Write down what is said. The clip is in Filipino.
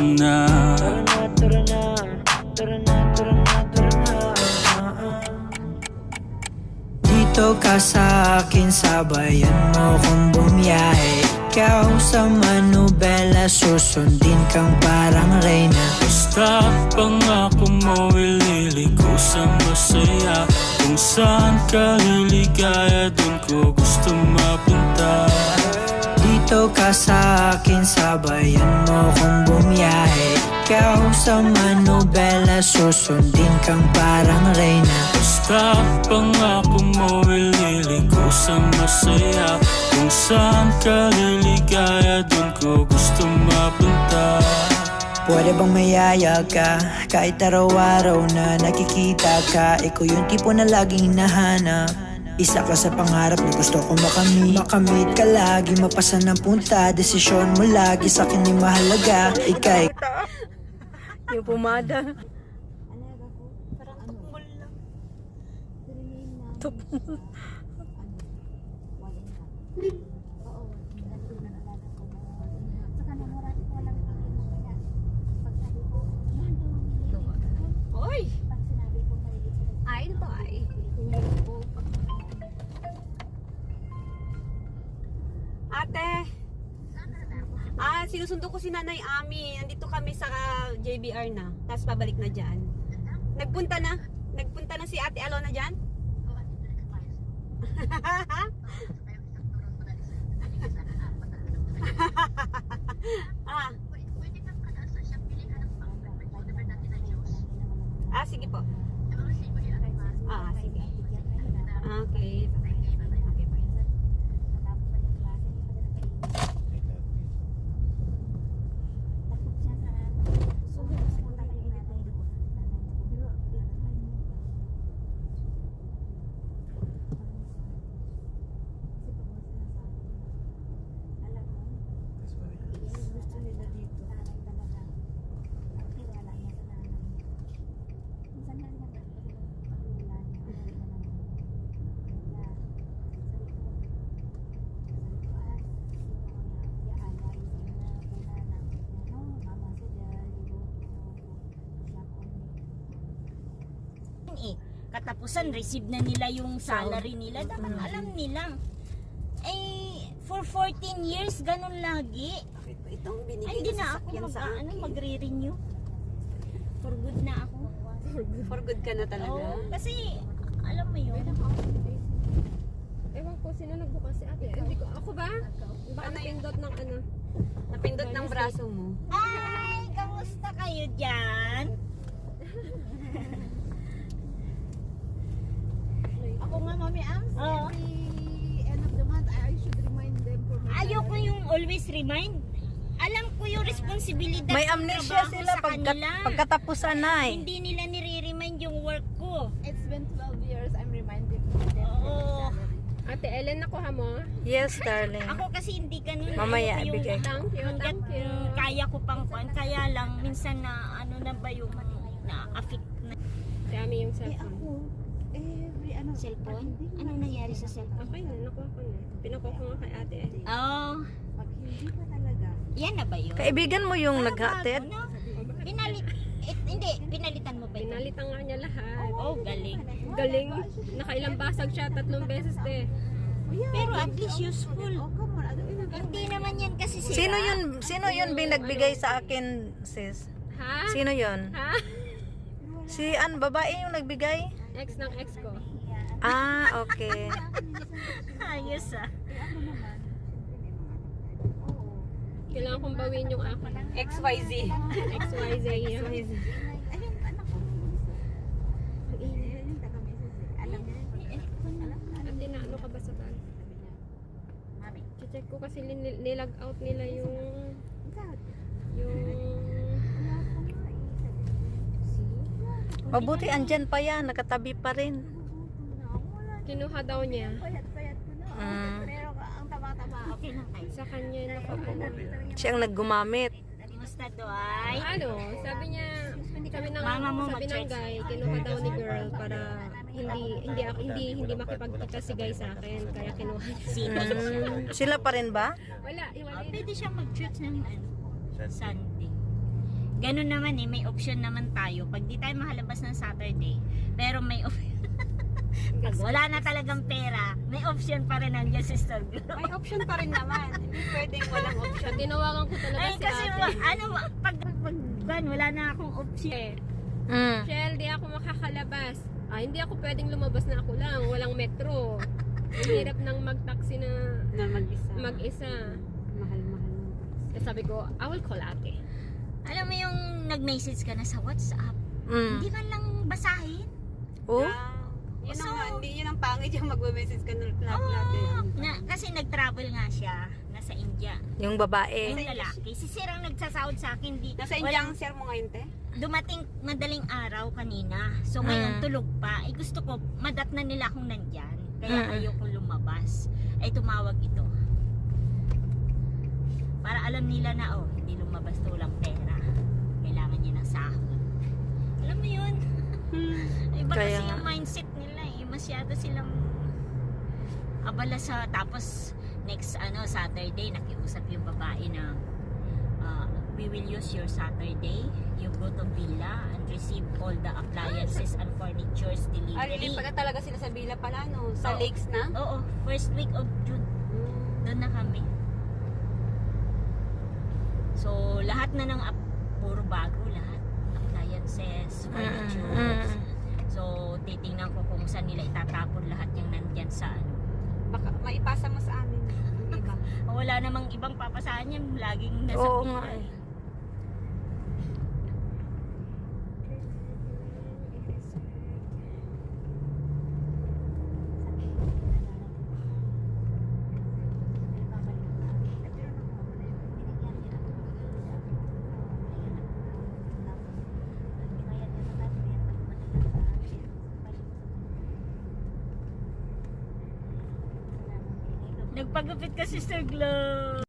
na. Tara na, tara na, tara na, tara na, tara na. Dito ka sa akin, sabayan mo kong bumiyahe. Ikaw sa manubela, susundin kang parang reyna. Basta pangako mo, ililigo sa masaya. Kung saan ka liligaya, dun ko gusto mapunta. Dito ka sa akin, sabayan mo kong bumiyahe. Ikaw sa manubela, susundin kang parang reyna. Basta pangako mo, ililigo sa masaya. Kung saan ka liligaya, dun ko gusto mapunta. Pwede bang mayaya ka? Kahit araw-araw na nakikita ka, ikaw yung tipo na laging hinahanap. Isa ka sa pangarap na gusto ko makamit. Makamit ka lagi, mapasa ng punta. Desisyon mo lagi sa akin yung mahalaga. Ikay Yung pumada. Parang tukmol lang. Tukmol. Oy! Ay, ito ay. Ate! Sinusundo ko si Nanay Ami. Nandito kami sa JBR na. Tapos pabalik na dyan. Nagpunta na? Nagpunta na si Ate Alona dyan? Sige po. Sige. Okay. Katapusan, receive na nila yung salary nila. Dapat alam nila. For 14 years, ganun lagi. Itong Ay, binigay hindi na na ako sasakyan sa magre-renew. For good na ako. For good ka na talaga. Oo, kasi, alam mo yun. Ewan ko, sino nagbukas si ate? Hindi ko, ako ba? Baka Ano yun? napindot ng ano? Napindot ng braso mo. Ay, kamusta kayo dyan? Ako nga, Mami Ams, Oo. every end of the month, I should remind them for my Ayoko yung always remind. Alam ko yung responsibilidad. May ng amnesia trabaho sila sa kanila. pagkatapusan na eh. Hindi nila nire-remind yung work ko. It's been 12 years, I'm reminding them for Oo. my salary. Ate Ellen, nakuha mo? Yes, darling. Ako kasi hindi ganun. Mamaya, Ayoko yung ibigay. Thank you, hanggat thank you. kaya ko pang kuan. Kaya lang, minsan na ano na ba yung na-affect na Dami yung Eh cellphone. ako, every ano, cellphone? pag hindi Ano naman nangyari sa sila- cellphone? Okay na, nakuha ko na. Pinakuha ko nga kay ate. Oh, Pag hindi pa talaga, yan na ba yun? Kaibigan mo yung Ah, naghatid? bago, no? Hindi, pinalitan mo ba ito? Pinalitan nga niya lahat. Oh, galing. Galing. Nakailang basag siya, 3 beses te. Pero at least useful. oh come on, ano yun? Hindi naman yan kasi sila. Sino yun binagbigay sa akin, sis? Ha? Sino yun? Ha? Si babae yung nagbigay? Ex ng ex ko. Ah, okay. Ayos ah. Kailangan kong bawiin yung akin. XYZ. XYZ. Ayun, anak ko. Yung taga-message eh. Alam niya, Ate, na ano ka ba sa bag? Check ko kasi nilag out nila yung Mabuti andyan pa yan, nakatabi pa rin. kinuha daw niya. payat-payat ko na. Mm. Pero ang taba-taba. Okay lang tayo. Sa kanya nakuha. Siyang naggumamit. Kamusta Doy? Ano, sabi niya, sabi ng Mama mo sabi ng mag-church. guy, kinuha daw ni girl para hindi makipagkita si guy sa akin, kaya kinuha niya. Sino? Sila pa rin ba? Wala, iwalay. Pwede siya mag-church ng Sunday. ganun naman eh, may option naman tayo. Pag di tayo makalabas ng Saturday, pero may option. Pag wala na talagang pera, may option pa rin nandiyan, Sister Glo. May option pa rin naman. Hindi pwedeng walang option. Tinawagan ko talaga Ay, si kasi ate. wala na akong option. Shell, di ako makakalabas. Hindi ako pwedeng lumabas na ako lang. Walang metro. Ang hirap ng mag-taxi na Na mag-isa. mag-isa. Mahal-mahal. Kaya sabi ko, I will call ate. Alam mo yung nag-message ka na sa WhatsApp, hindi man lang basahin. Oh? Yun So, ang, hindi yun ang pangit yung mag-message ka ng lahat. Kasi nag-travel nga siya, nasa India. Yung babae. Yung lalaki, si Sir ang nagsasahod sa akin. Nasa India ang share mo ngayon, te? Dumating madaling araw kanina. So ngayon tulog pa. Gusto ko, madat na nila akong nandyan. Kaya ayoko lumabas. Ay tumawag ito. Para alam nila na, hindi lumabas to, walang pera. Kailangan niya ng sahod. Alam mo yun? Iba Kaya kasi nga. yung mindset nila eh. Masyado silang abala sa, tapos next Saturday, nakiusap yung babae na we will use your Saturday. You go to Villa and receive all the appliances and furnitures delivery. Lilipat na talaga sila sa Villa pala, no? Sa Oo. lakes na? Oo, first week of June. Doon na kami. So, lahat na ng puro bago, lahat. Appliances, furnitures. So, titingnan ko kung saan nila itatapon lahat yung nandyan sa Baka maipasa mo sa amin. Diba? Wala namang ibang papasahan yan. Laging nasa Oo Villa nga eh. eh. Nagpagupit ka, Sister Glow.